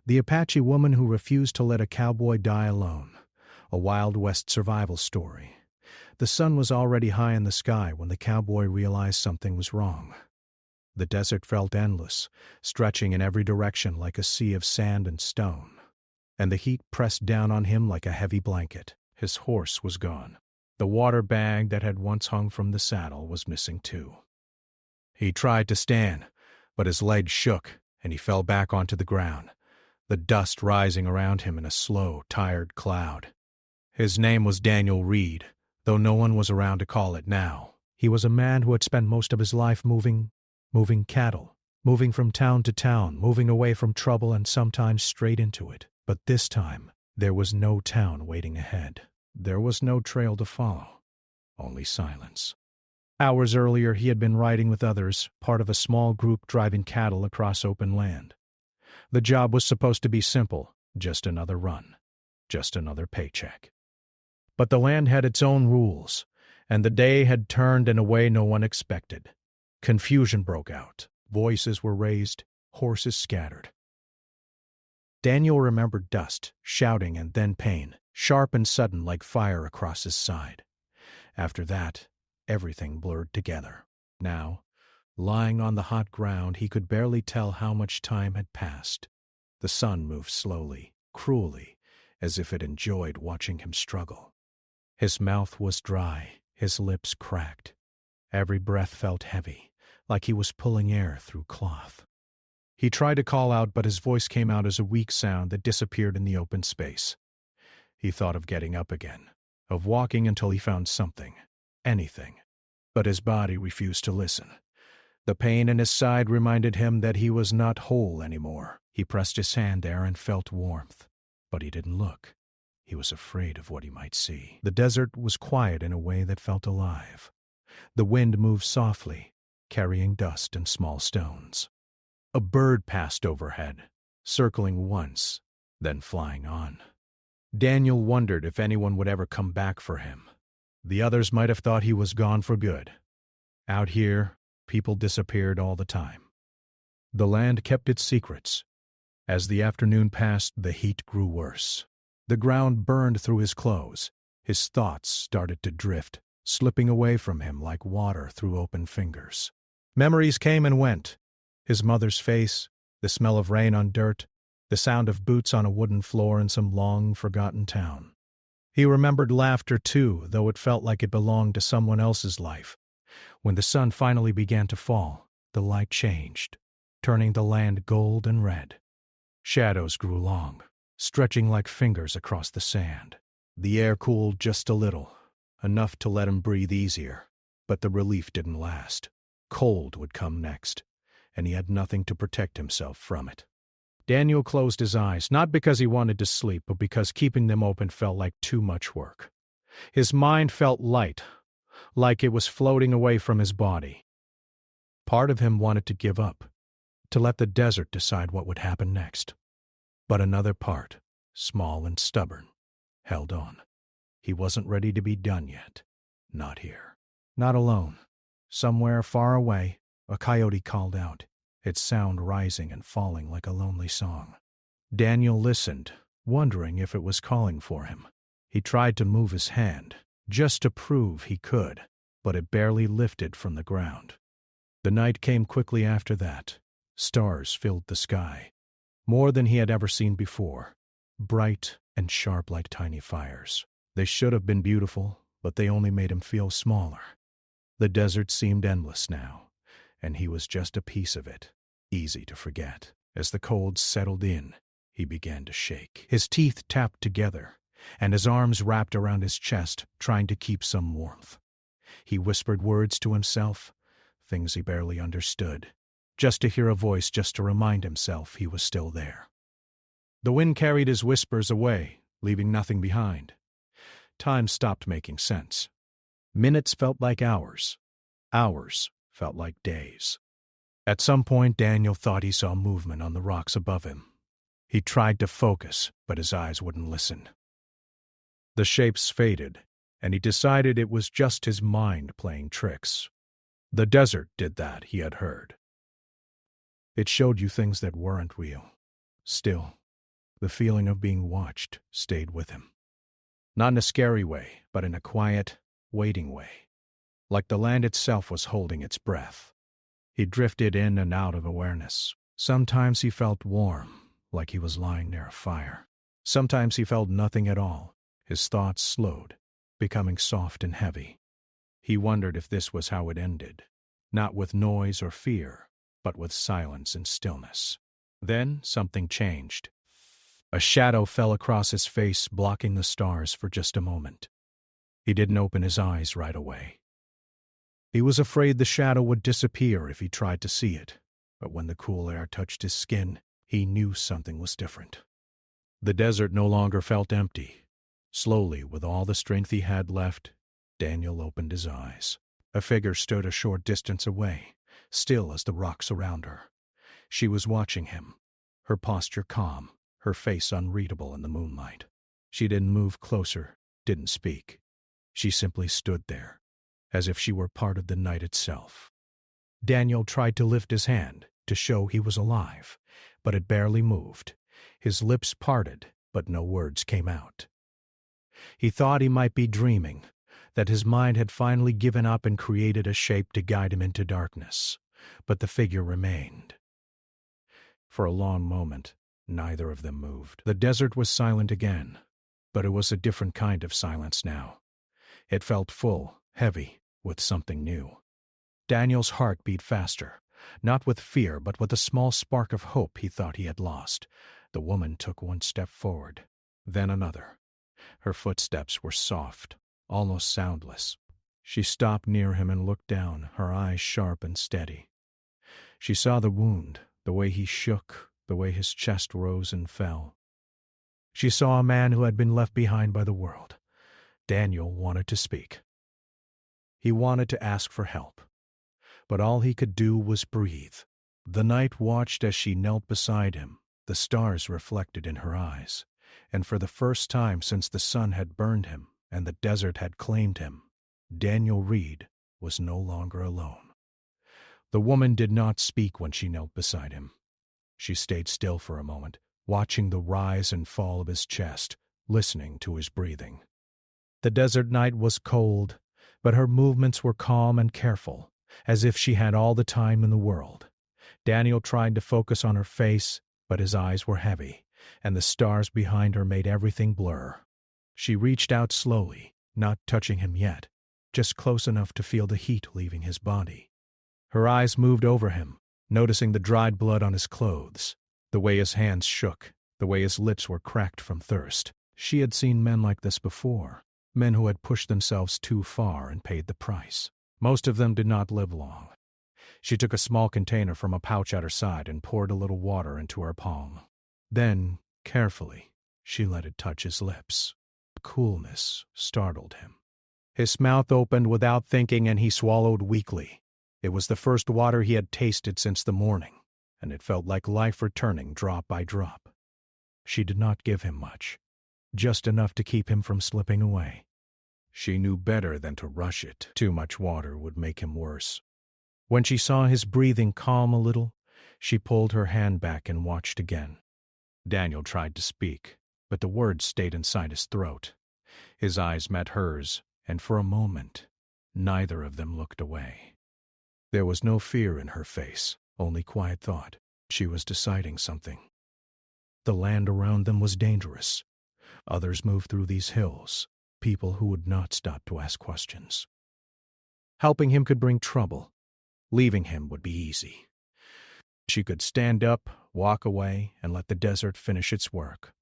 The Apache woman who refused to let a cowboy die alone. A Wild West survival story. The sun was already high in the sky when the cowboy realized something was wrong. The desert felt endless, stretching in every direction like a sea of sand and stone. And the heat pressed down on him like a heavy blanket. His horse was gone. The water bag that had once hung from the saddle was missing too. He tried to stand, but his legs shook and he fell back onto the ground, the dust rising around him in a slow, tired cloud. His name was Daniel Reed, though no one was around to call it now. He was a man who had spent most of his life moving cattle, moving from town to town, moving away from trouble and sometimes straight into it. But this time, there was no town waiting ahead. There was no trail to follow, only silence. Hours earlier, he had been riding with others, part of a small group driving cattle across open land. The job was supposed to be simple, just another run, just another paycheck. But the land had its own rules, and the day had turned in a way no one expected. Confusion broke out. Voices were raised, horses scattered. Daniel remembered dust, shouting, and then pain, sharp and sudden like fire across his side. After that, everything blurred together. Now, lying on the hot ground, he could barely tell how much time had passed. The sun moved slowly, cruelly, as if it enjoyed watching him struggle. His mouth was dry, his lips cracked. Every breath felt heavy, like he was pulling air through cloth. He tried to call out, but his voice came out as a weak sound that disappeared in the open space. He thought of getting up again, of walking until he found something, anything. But his body refused to listen. The pain in his side reminded him that he was not whole anymore. He pressed his hand there and felt warmth, but he didn't look. He was afraid of what he might see. The desert was quiet in a way that felt alive. The wind moved softly, carrying dust and small stones. A bird passed overhead, circling once, then flying on. Daniel wondered if anyone would ever come back for him. The others might have thought he was gone for good. Out here, people disappeared all the time. The land kept its secrets. As the afternoon passed, the heat grew worse. The ground burned through his clothes. His thoughts started to drift, slipping away from him like water through open fingers. Memories came and went. His mother's face, the smell of rain on dirt, the sound of boots on a wooden floor in some long-forgotten town. He remembered laughter too, though it felt like it belonged to someone else's life. When the sun finally began to fall, the light changed, turning the land gold and red. Shadows grew long, stretching like fingers across the sand. The air cooled just a little, enough to let him breathe easier, but the relief didn't last. Cold would come next, and he had nothing to protect himself from it. Daniel closed his eyes, not because he wanted to sleep, but because keeping them open felt like too much work. His mind felt light, like it was floating away from his body. Part of him wanted to give up, to let the desert decide what would happen next. But another part, small and stubborn, held on. He wasn't ready to be done yet. Not here. Not alone. Somewhere far away, a coyote called out, its sound rising and falling like a lonely song. Daniel listened, wondering if it was calling for him. He tried to move his hand, just to prove he could, but it barely lifted from the ground. The night came quickly after that. Stars filled the sky, more than he had ever seen before, bright and sharp like tiny fires. They should have been beautiful, but they only made him feel smaller. The desert seemed endless now, and he was just a piece of it, easy to forget. As the cold settled in, he began to shake. His teeth tapped together, and his arms wrapped around his chest, trying to keep some warmth. He whispered words to himself, things he barely understood, just to hear a voice, just to remind himself he was still there. The wind carried his whispers away, leaving nothing behind. Time stopped making sense. Minutes felt like hours. Hours felt like days. At some point, Daniel thought he saw movement on the rocks above him. He tried to focus, but his eyes wouldn't listen. The shapes faded, and he decided it was just his mind playing tricks. The desert did that, he had heard. It showed you things that weren't real. Still, The feeling of being watched stayed with him. Not in a scary way, but in a quiet, waiting way, like the land itself was holding its breath. He drifted in and out of awareness. Sometimes he felt warm, like he was lying near a fire. Sometimes he felt nothing at all. His thoughts slowed, becoming soft and heavy. He wondered if this was how it ended, not with noise or fear, but with silence and stillness. Then something changed. A shadow fell across his face, blocking the stars for just a moment. He didn't open his eyes right away. He was afraid the shadow would disappear if he tried to see it, but when the cool air touched his skin, he knew something was different. The desert no longer felt empty. Slowly, with all the strength he had left, Daniel opened his eyes. A figure stood a short distance away, still as the rocks around her. She was watching him, her posture calm, her face unreadable in the moonlight. She didn't move closer, didn't speak. She simply stood there, as if she were part of the night itself. Daniel tried to lift his hand, to show he was alive, but it barely moved. His lips parted, but no words came out. He thought he might be dreaming, that his mind had finally given up and created a shape to guide him into darkness, but the figure remained. For a long moment, neither of them moved. The desert was silent again, but it was a different kind of silence now. It felt full, heavy, with something new. Daniel's heart beat faster, not with fear but with a small spark of hope he thought he had lost. The woman took one step forward, then another. Her footsteps were soft, almost soundless. She stopped near him and looked down, her eyes sharp and steady. She saw the wound, the way he shook, the way his chest rose and fell. She saw a man who had been left behind by the world. Daniel wanted to speak. He wanted to ask for help, but all he could do was breathe. The night watched as she knelt beside him, the stars reflected in her eyes, and for the first time since the sun had burned him and the desert had claimed him, Daniel Reed was no longer alone. The woman did not speak when she knelt beside him. She stayed still for a moment, watching the rise and fall of his chest, listening to his breathing. The desert night was cold, but her movements were calm and careful, as if she had all the time in the world. Daniel tried to focus on her face, but his eyes were heavy, and the stars behind her made everything blur. She reached out slowly, not touching him yet, just close enough to feel the heat leaving his body. Her eyes moved over him, noticing the dried blood on his clothes, the way his hands shook, the way his lips were cracked from thirst. She had seen men like this before, men who had pushed themselves too far and paid the price. Most of them did not live long. She took a small container from a pouch at her side and poured a little water into her palm. Then, carefully, she let it touch his lips. The coolness startled him. His mouth opened without thinking and he swallowed weakly. It was the first water he had tasted since the morning, and it felt like life returning drop by drop. She did not give him much, just enough to keep him from slipping away. She knew better than to rush it. Too much water would make him worse. When she saw his breathing calm a little, she pulled her hand back and watched again. Daniel tried to speak, but the words stayed inside his throat. His eyes met hers, and for a moment, neither of them looked away. There was no fear in her face, only quiet thought. She was deciding something. The land around them was dangerous. Others moved through these hills, people who would not stop to ask questions. Helping him could bring trouble. Leaving him would be easy. She could stand up, walk away, and let the desert finish its work.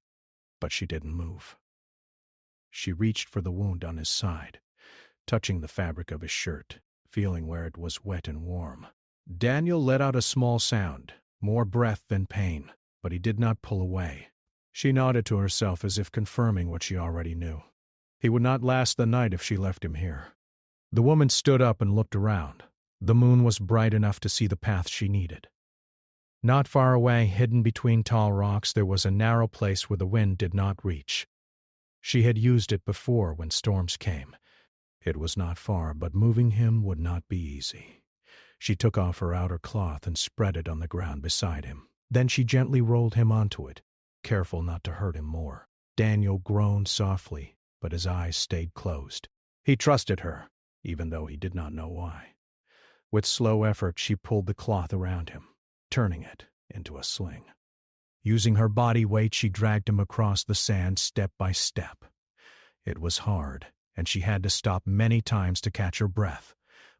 But she didn't move. She reached for the wound on his side, touching the fabric of his shirt, feeling where it was wet and warm. Daniel let out a small sound, more breath than pain, but he did not pull away. She nodded to herself as if confirming what she already knew. He would not last the night if she left him here. The woman stood up and looked around. The moon was bright enough to see the path she needed. Not far away, hidden between tall rocks, there was a narrow place where the wind did not reach. She had used it before when storms came. It was not far, but moving him would not be easy. She took off her outer cloth and spread it on the ground beside him. Then she gently rolled him onto it, careful not to hurt him more. Daniel groaned softly, but his eyes stayed closed. He trusted her, even though he did not know why. With slow effort, she pulled the cloth around him, turning it into a sling. Using her body weight, she dragged him across the sand step by step. It was hard, and she had to stop many times to catch her breath,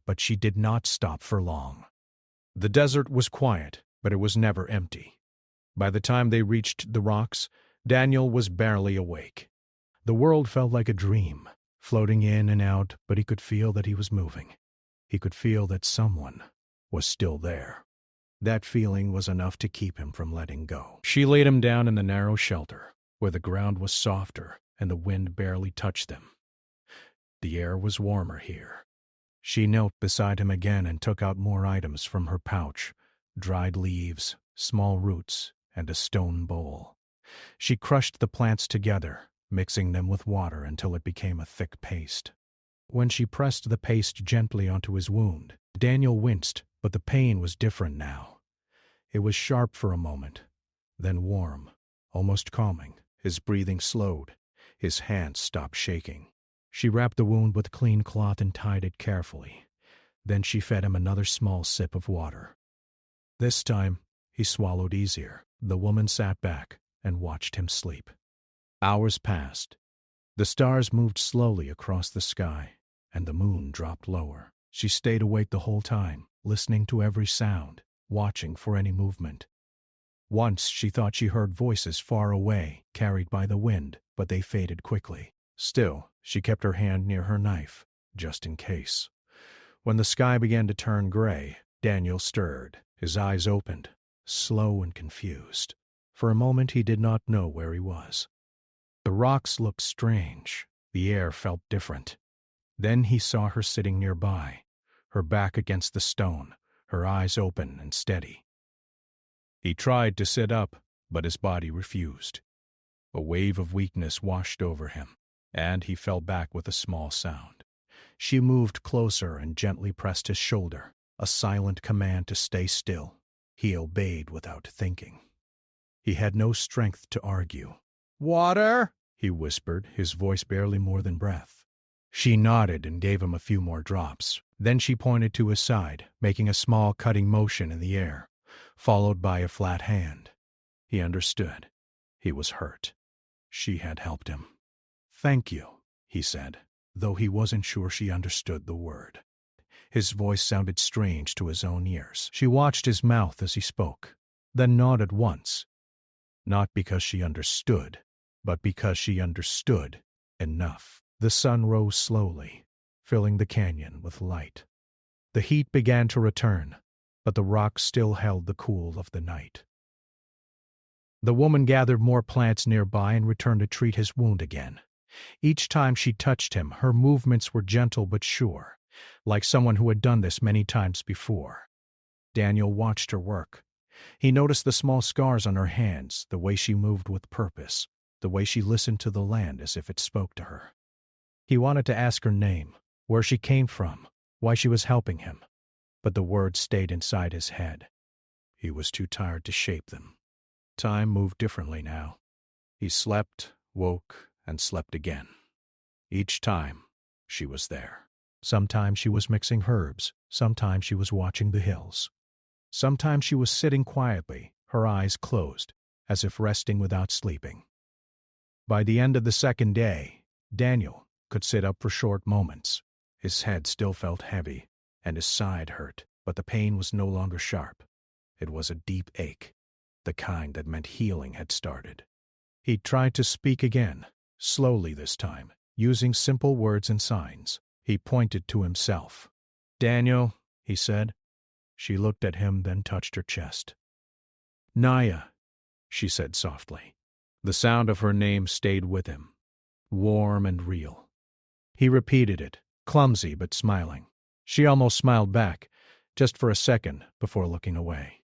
but she did not stop for long. The desert was quiet, but it was never empty. By the time they reached the rocks, Daniel was barely awake. The world felt like a dream, floating in and out, but he could feel that he was moving. He could feel that someone was still there. That feeling was enough to keep him from letting go. She laid him down in the narrow shelter, where the ground was softer and the wind barely touched them. The air was warmer here. She knelt beside him again and took out more items from her pouch: dried leaves, small roots, and a stone bowl. She crushed the plants together, mixing them with water until it became a thick paste. When she pressed the paste gently onto his wound, Daniel winced, but the pain was different now. It was sharp for a moment, then warm, almost calming. His breathing slowed. His hands stopped shaking. She wrapped the wound with clean cloth and tied it carefully. Then she fed him another small sip of water. This time, he swallowed easier. The woman sat back and watched him sleep. Hours passed. The stars moved slowly across the sky, and the moon dropped lower. She stayed awake the whole time, listening to every sound, watching for any movement. Once she thought she heard voices far away, carried by the wind, but they faded quickly. Still, she kept her hand near her knife, just in case. When the sky began to turn gray, Daniel stirred. His eyes opened, slow and confused. For a moment he did not know where he was. The rocks looked strange. The air felt different. Then he saw her sitting nearby, her back against the stone, her eyes open and steady. He tried to sit up, but his body refused. A wave of weakness washed over him, and he fell back with a small sound. She moved closer and gently pressed his shoulder, a silent command to stay still. He obeyed without thinking. He had no strength to argue. "Water?" he whispered, his voice barely more than breath. She nodded and gave him a few more drops. Then she pointed to his side, making a small cutting motion in the air, followed by a flat hand. He understood. He was hurt. She had helped him. "Thank you," he said, though he wasn't sure she understood the word. His voice sounded strange to his own ears. She watched his mouth as he spoke, then nodded once. Not because she understood, but because she understood enough. The sun rose slowly, filling the canyon with light. The heat began to return, but the rocks still held the cool of the night. The woman gathered more plants nearby and returned to treat his wound again. Each time she touched him, her movements were gentle but sure, like someone who had done this many times before. Daniel watched her work. He noticed the small scars on her hands, the way she moved with purpose, the way she listened to the land as if it spoke to her. He wanted to ask her name, where she came from, why she was helping him, but the words stayed inside his head. He was too tired to shape them. Time moved differently now. He slept, woke, and slept again. Each time, she was there. Sometimes she was mixing herbs, sometimes she was watching the hills. Sometimes she was sitting quietly, her eyes closed, as if resting without sleeping. By the end of the second day, Daniel could sit up for short moments. His head still felt heavy, and his side hurt, but the pain was no longer sharp. It was a deep ache, the kind that meant healing had started. He tried to speak again, slowly this time, using simple words and signs. He pointed to himself. "Daniel," he said. She looked at him, then touched her chest. "Naya," she said softly. The sound of her name stayed with him, warm and real. He repeated it, clumsy but smiling. She almost smiled back, just for a second, before looking away.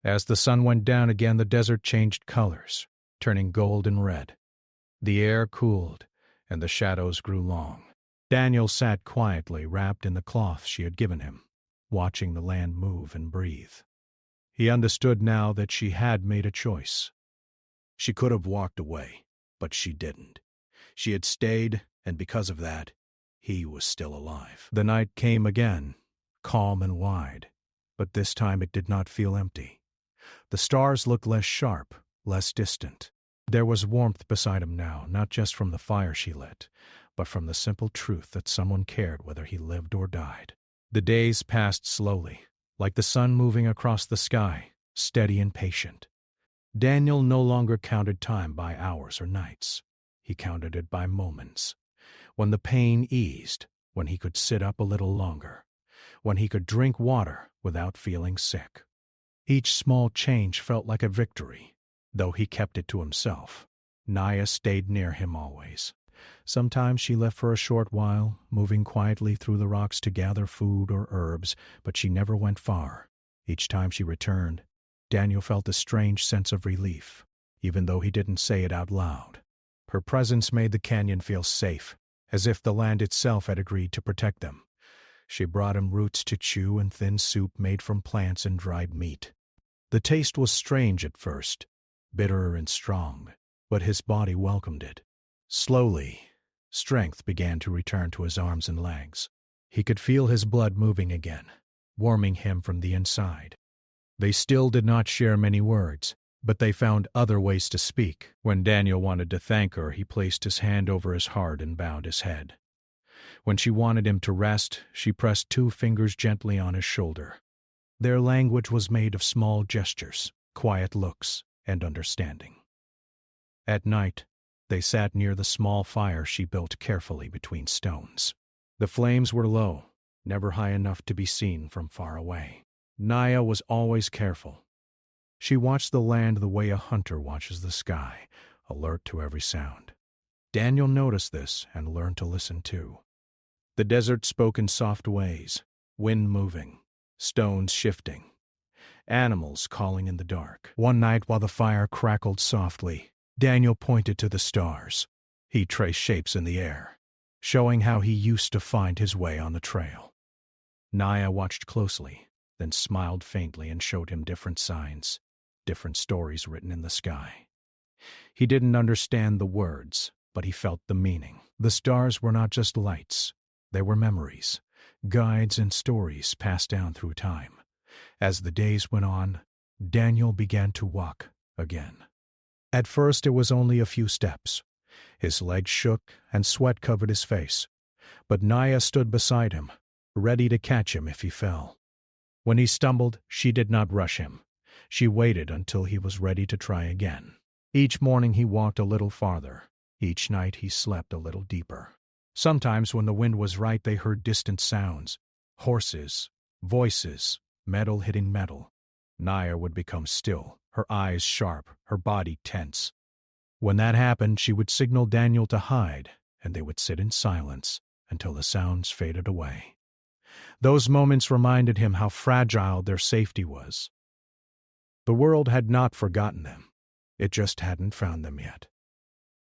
As the sun went down again, the desert changed colors, turning gold and red. The air cooled, and the shadows grew long. Daniel sat quietly, wrapped in the cloth she had given him, watching the land move and breathe. He understood now that she had made a choice. She could have walked away, but she didn't. She had stayed, and because of that, he was still alive. The night came again, calm and wide, but this time it did not feel empty. The stars looked less sharp, less distant. There was warmth beside him now, not just from the fire she lit, but from the simple truth that someone cared whether he lived or died. The days passed slowly, like the sun moving across the sky, steady and patient. Daniel no longer counted time by hours or nights. He counted it by moments. When the pain eased, when he could sit up a little longer, when he could drink water without feeling sick. Each small change felt like a victory, though he kept it to himself. Naya stayed near him always. Sometimes she left for a short while, moving quietly through the rocks to gather food or herbs, but she never went far. Each time she returned, Daniel felt a strange sense of relief, even though he didn't say it out loud. Her presence made the canyon feel safe, as if the land itself had agreed to protect them. She brought him roots to chew and thin soup made from plants and dried meat. The taste was strange at first, bitter and strong, but his body welcomed it. Slowly, strength began to return to his arms and legs. He could feel his blood moving again, warming him from the inside. They still did not share many words, but they found other ways to speak. When Daniel wanted to thank her, he placed his hand over his heart and bowed his head. When she wanted him to rest, she pressed 2 fingers gently on his shoulder. Their language was made of small gestures, quiet looks, and understanding. At night, they sat near the small fire she built carefully between stones. The flames were low, never high enough to be seen from far away. Naya was always careful. She watched the land the way a hunter watches the sky, alert to every sound. Daniel noticed this and learned to listen too. The desert spoke in soft ways, wind moving, stones shifting, animals calling in the dark. One night while the fire crackled softly, Daniel pointed to the stars. He traced shapes in the air, showing how he used to find his way on the trail. Naya watched closely, then smiled faintly and showed him different signs, different stories written in the sky. He didn't understand the words, but he felt the meaning. The stars were not just lights, they were memories, guides and stories passed down through time. As the days went on, Daniel began to walk again. At first it was only a few steps. His legs shook and sweat covered his face, but Naya stood beside him, ready to catch him if he fell. When he stumbled, she did not rush him. She waited until he was ready to try again. Each morning he walked a little farther. Each night he slept a little deeper. Sometimes when the wind was right they heard distant sounds, horses, voices, metal hitting metal. Naya would become still, her eyes sharp, her body tense. When that happened, she would signal Daniel to hide, and they would sit in silence until the sounds faded away. Those moments reminded him how fragile their safety was. The world had not forgotten them. It just hadn't found them yet.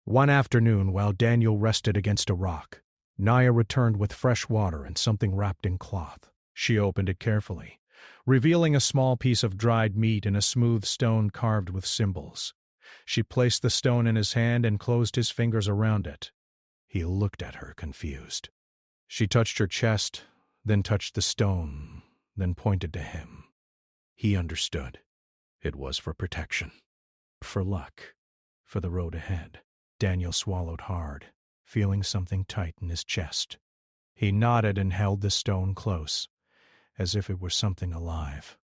One afternoon, while Daniel rested against a rock, Naya returned with fresh water and something wrapped in cloth. She opened it carefully, revealing a small piece of dried meat in a smooth stone carved with symbols. She placed the stone in his hand and closed his fingers around it. He looked at her, confused. She touched her chest, then touched the stone, then pointed to him. He understood. It was for protection, for luck, for the road ahead. Daniel swallowed hard, feeling something tight in his chest. He nodded and held the stone close, as if it were something alive.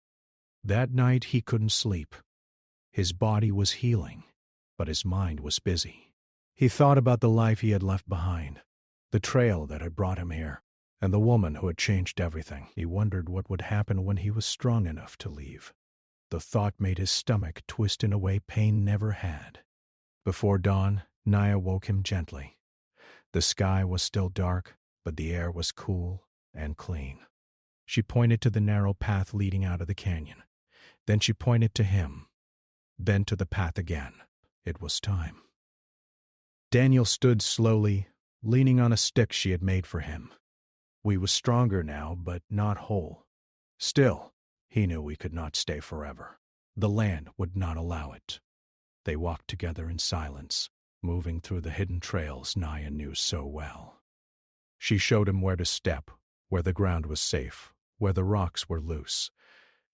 That night he couldn't sleep. His body was healing, but his mind was busy. He thought about the life he had left behind, the trail that had brought him here, and the woman who had changed everything. He wondered what would happen when he was strong enough to leave. The thought made his stomach twist in a way pain never had. Before dawn, Naya woke him gently. The sky was still dark, but the air was cool and clean. She pointed to the narrow path leading out of the canyon. Then she pointed to him, then to the path again. It was time. Daniel stood slowly, leaning on a stick she had made for him. We was stronger now, but not whole. Still, he knew we could not stay forever. The land would not allow it. They walked together in silence, moving through the hidden trails Naya knew so well. She showed him where to step, where the ground was safe, where the rocks were loose.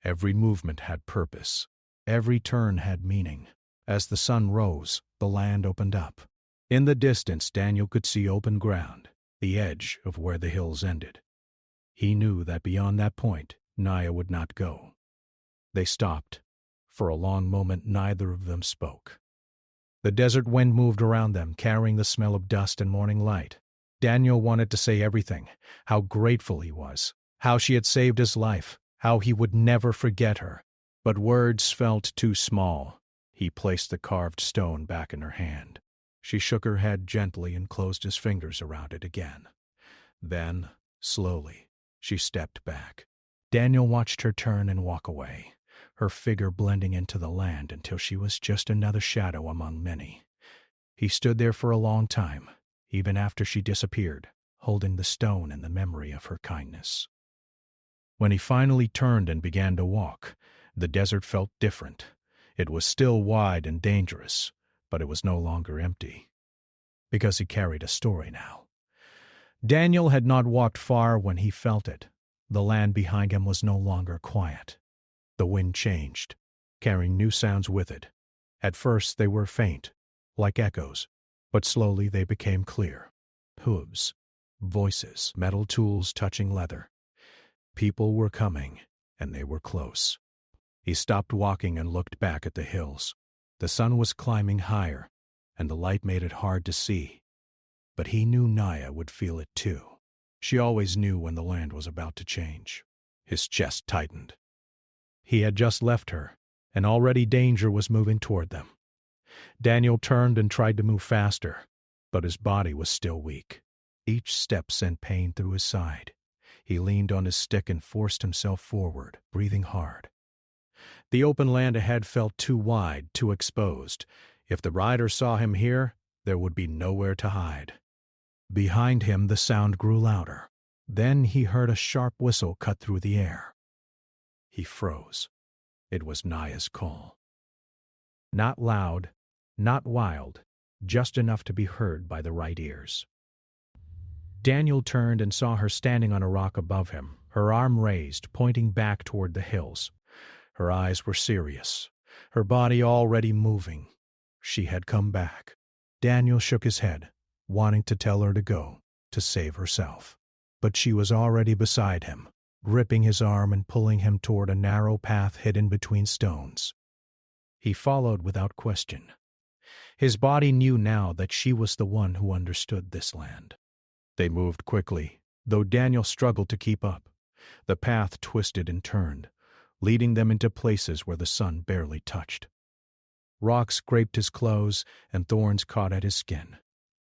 Every movement had purpose. Every turn had meaning. As the sun rose, the land opened up. In the distance, Daniel could see open ground, the edge of where the hills ended. He knew that beyond that point, Naya would not go. They stopped. For a long moment, neither of them spoke. The desert wind moved around them, carrying the smell of dust and morning light. Daniel wanted to say everything, how grateful he was, how she had saved his life, how he would never forget her. But words felt too small. He placed the carved stone back in her hand. She shook her head gently and closed his fingers around it again. Then, slowly, she stepped back. Daniel watched her turn and walk away, her figure blending into the land until she was just another shadow among many. He stood there for a long time, even after she disappeared, holding the stone in the memory of her kindness. When he finally turned and began to walk, the desert felt different. It was still wide and dangerous, but it was no longer empty, because he carried a story now. Daniel had not walked far when he felt it. The land behind him was no longer quiet. The wind changed, carrying new sounds with it. At first they were faint, like echoes, but slowly they became clear. Hooves, voices, metal tools touching leather. People were coming, and they were close. He stopped walking and looked back at the hills. The sun was climbing higher, and the light made it hard to see. But he knew Naya would feel it too. She always knew when the land was about to change. His chest tightened. He had just left her, and already danger was moving toward them. Daniel turned and tried to move faster, but his body was still weak. Each step sent pain through his side. He leaned on his stick and forced himself forward, breathing hard. The open land ahead felt too wide, too exposed. If the rider saw him here, there would be nowhere to hide. Behind him the sound grew louder. Then he heard a sharp whistle cut through the air. He froze. It was Naya's call. Not loud, not wild, just enough to be heard by the right ears. Daniel turned and saw her standing on a rock above him, her arm raised, pointing back toward the hills. Her eyes were serious, her body already moving. She had come back. Daniel shook his head, wanting to tell her to go, to save herself. But she was already beside him, gripping his arm and pulling him toward a narrow path hidden between stones. He followed without question. His body knew now that she was the one who understood this land. They moved quickly, though Daniel struggled to keep up. The path twisted and turned, leading them into places where the sun barely touched. Rocks scraped his clothes and thorns caught at his skin.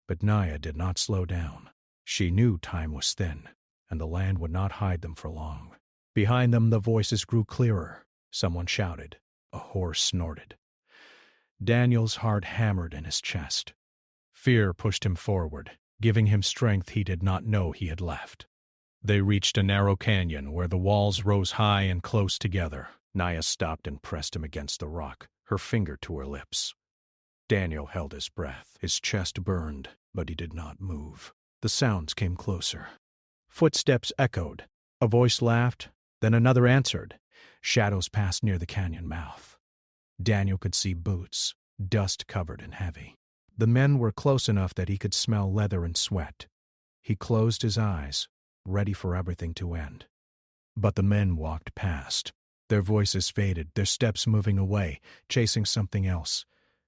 But Naya did not slow down. She knew time was thin, and the land would not hide them for long. Behind them the voices grew clearer. Someone shouted. A horse snorted. Daniel's heart hammered in his chest. Fear pushed him forward, giving him strength he did not know he had left. They reached a narrow canyon where the walls rose high and close together. Naya stopped and pressed him against the rock, her finger to her lips. Daniel held his breath. His chest burned, but he did not move. The sounds came closer. Footsteps echoed. A voice laughed, then another answered. Shadows passed near the canyon mouth. Daniel could see boots, dust-covered and heavy. The men were close enough that he could smell leather and sweat. He closed his eyes, ready for everything to end. But the men walked past. Their voices faded, their steps moving away, chasing something else,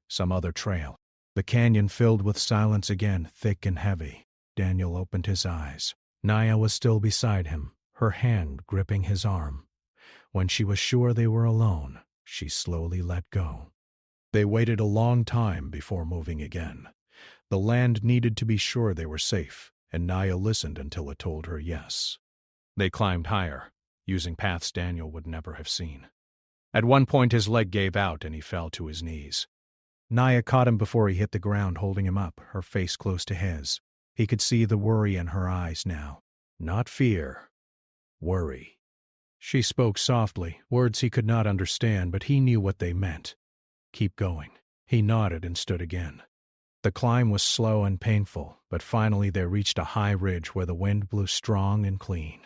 some other trail. The canyon filled with silence again, thick and heavy. Daniel opened his eyes. Naya was still beside him, her hand gripping his arm. When she was sure they were alone, she slowly let go. They waited a long time before moving again. The land needed to be sure they were safe, and Naya listened until it told her yes. They climbed higher, using paths Daniel would never have seen. At one point his leg gave out and he fell to his knees. Naya caught him before he hit the ground, holding him up, her face close to his. He could see the worry in her eyes now. Not fear. Worry. She spoke softly, words he could not understand, but he knew what they meant. Keep going. He nodded and stood again. The climb was slow and painful, but finally they reached a high ridge where the wind blew strong and clean.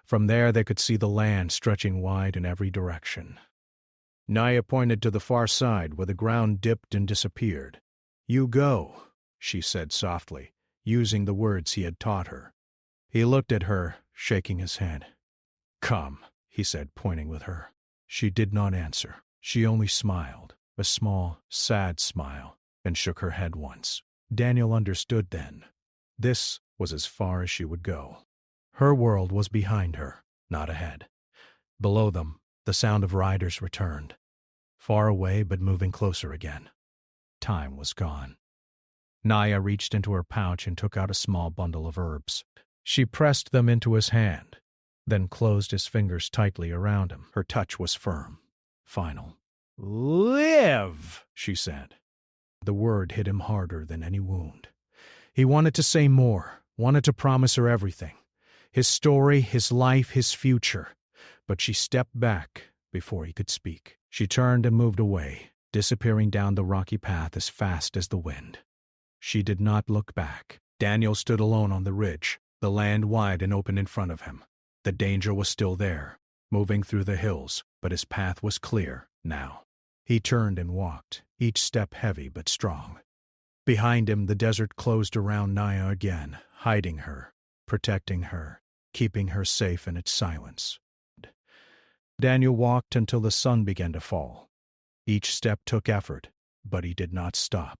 From there they could see the land stretching wide in every direction. Naya pointed to the far side where the ground dipped and disappeared. "You go," she said softly, using the words he had taught her. He looked at her, shaking his head. "Come," he said, pointing with her. She did not answer. She only smiled, a small, sad smile, and shook her head once. Daniel understood then. This was as far as she would go. Her world was behind her, not ahead. Below them, the sound of riders returned. Far away but moving closer again. Time was gone. Naya reached into her pouch and took out a small bundle of herbs. She pressed them into his hand, then closed his fingers tightly around him. Her touch was firm, final. "Live," she said. The word hit him harder than any wound. He wanted to say more, wanted to promise her everything. His story, his life, his future. But she stepped back before he could speak. She turned and moved away, disappearing down the rocky path as fast as the wind. She did not look back. Daniel stood alone on the ridge, the land wide and open in front of him. The danger was still there, moving through the hills, but his path was clear now. He turned and walked, each step heavy but strong. Behind him, the desert closed around Naya again, hiding her, protecting her, keeping her safe in its silence. Daniel walked until the sun began to fall. Each step took effort, but he did not stop.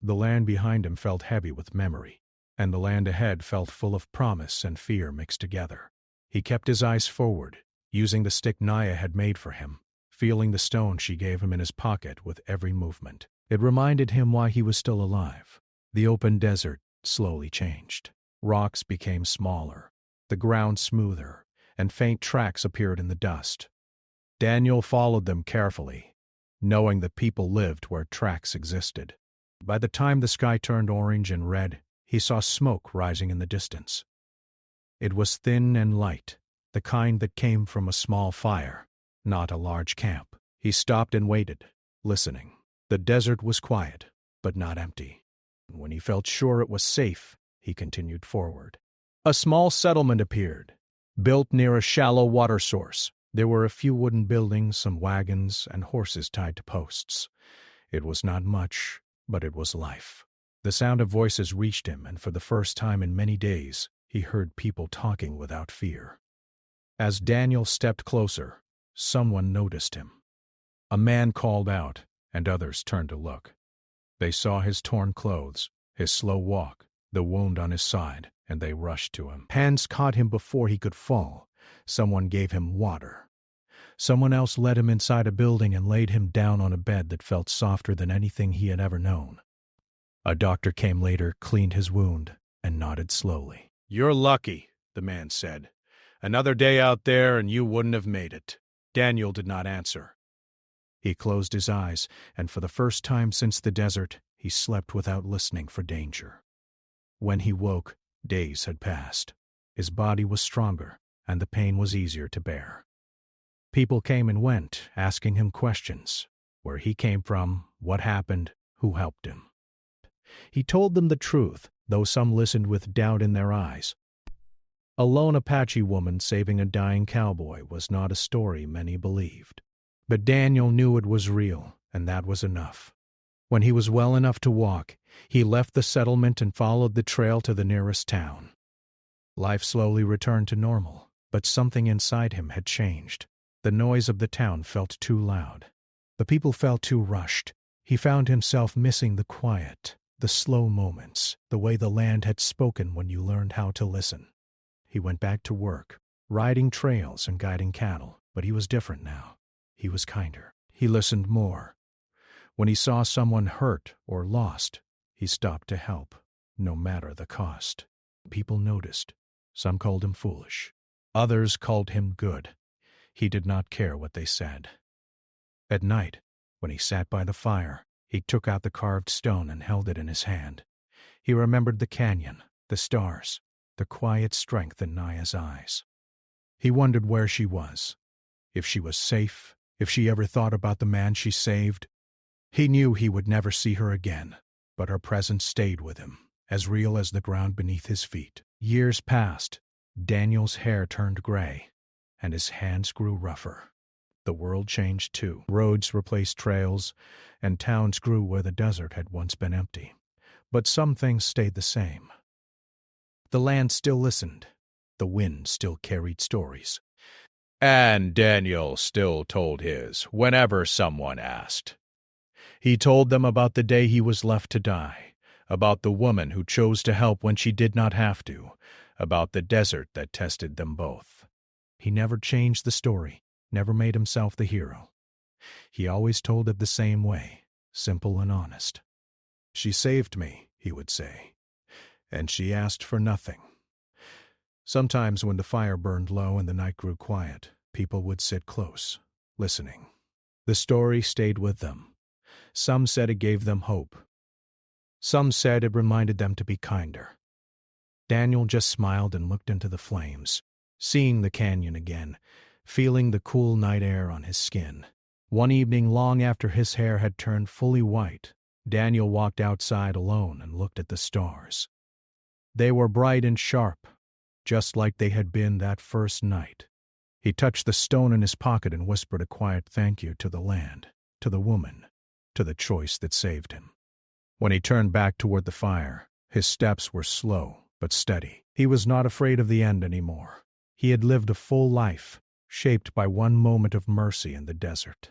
The land behind him felt heavy with memory, and the land ahead felt full of promise and fear mixed together. He kept his eyes forward, using the stick Naya had made for him, feeling the stone she gave him in his pocket with every movement. It reminded him why he was still alive. The open desert slowly changed. Rocks became smaller, the ground smoother, and faint tracks appeared in the dust. Daniel followed them carefully, knowing that people lived where tracks existed. By the time the sky turned orange and red, he saw smoke rising in the distance. It was thin and light, the kind that came from a small fire, not a large camp. He stopped and waited, listening. The desert was quiet, but not empty. When he felt sure it was safe, he continued forward. A small settlement appeared, built near a shallow water source. There were a few wooden buildings, some wagons, and horses tied to posts. It was not much, but it was life. The sound of voices reached him, and for the first time in many days, he heard people talking without fear. As Daniel stepped closer, someone noticed him. A man called out, and others turned to look. They saw his torn clothes, his slow walk, the wound on his side, and they rushed to him. Hands caught him before he could fall. Someone gave him water. Someone else led him inside a building and laid him down on a bed that felt softer than anything he had ever known. A doctor came later, cleaned his wound, and nodded slowly. "You're lucky," the man said. "Another day out there and you wouldn't have made it." Daniel did not answer. He closed his eyes, and for the first time since the desert, he slept without listening for danger. When he woke, days had passed. His body was stronger, and the pain was easier to bear. People came and went, asking him questions. Where he came from, what happened, who helped him. He told them the truth, though some listened with doubt in their eyes. A lone Apache woman saving a dying cowboy was not a story many believed. But Daniel knew it was real, and that was enough. When he was well enough to walk, he left the settlement and followed the trail to the nearest town. Life slowly returned to normal, but something inside him had changed. The noise of the town felt too loud. The people felt too rushed. He found himself missing the quiet, the slow moments, the way the land had spoken when you learned how to listen. He went back to work, riding trails and guiding cattle, but he was different now. He was kinder. He listened more. When he saw someone hurt or lost, he stopped to help, no matter the cost. People noticed. Some called him foolish. Others called him good. He did not care what they said. At night, when he sat by the fire, he took out the carved stone and held it in his hand. He remembered the canyon, the stars, the quiet strength in Naya's eyes. He wondered where she was, if she was safe, if she ever thought about the man she saved. He knew he would never see her again, but her presence stayed with him, as real as the ground beneath his feet. Years passed. Daniel's hair turned gray, and his hands grew rougher. The world changed too. Roads replaced trails, and towns grew where the desert had once been empty. But some things stayed the same. The land still listened. The wind still carried stories. And Daniel still told his whenever someone asked. He told them about the day he was left to die, about the woman who chose to help when she did not have to, about the desert that tested them both. He never changed the story, never made himself the hero. He always told it the same way, simple and honest. "She saved me," he would say, "and she asked for nothing." Sometimes when the fire burned low and the night grew quiet, people would sit close, listening. The story stayed with them. Some said it gave them hope. Some said it reminded them to be kinder. Daniel just smiled and looked into the flames, seeing the canyon again, feeling the cool night air on his skin. One evening, long after his hair had turned fully white, Daniel walked outside alone and looked at the stars. They were bright and sharp, just like they had been that first night. He touched the stone in his pocket and whispered a quiet thank you to the land, to the woman, to the choice that saved him. When he turned back toward the fire, his steps were slow but steady. He was not afraid of the end anymore. He had lived a full life, shaped by one moment of mercy in the desert.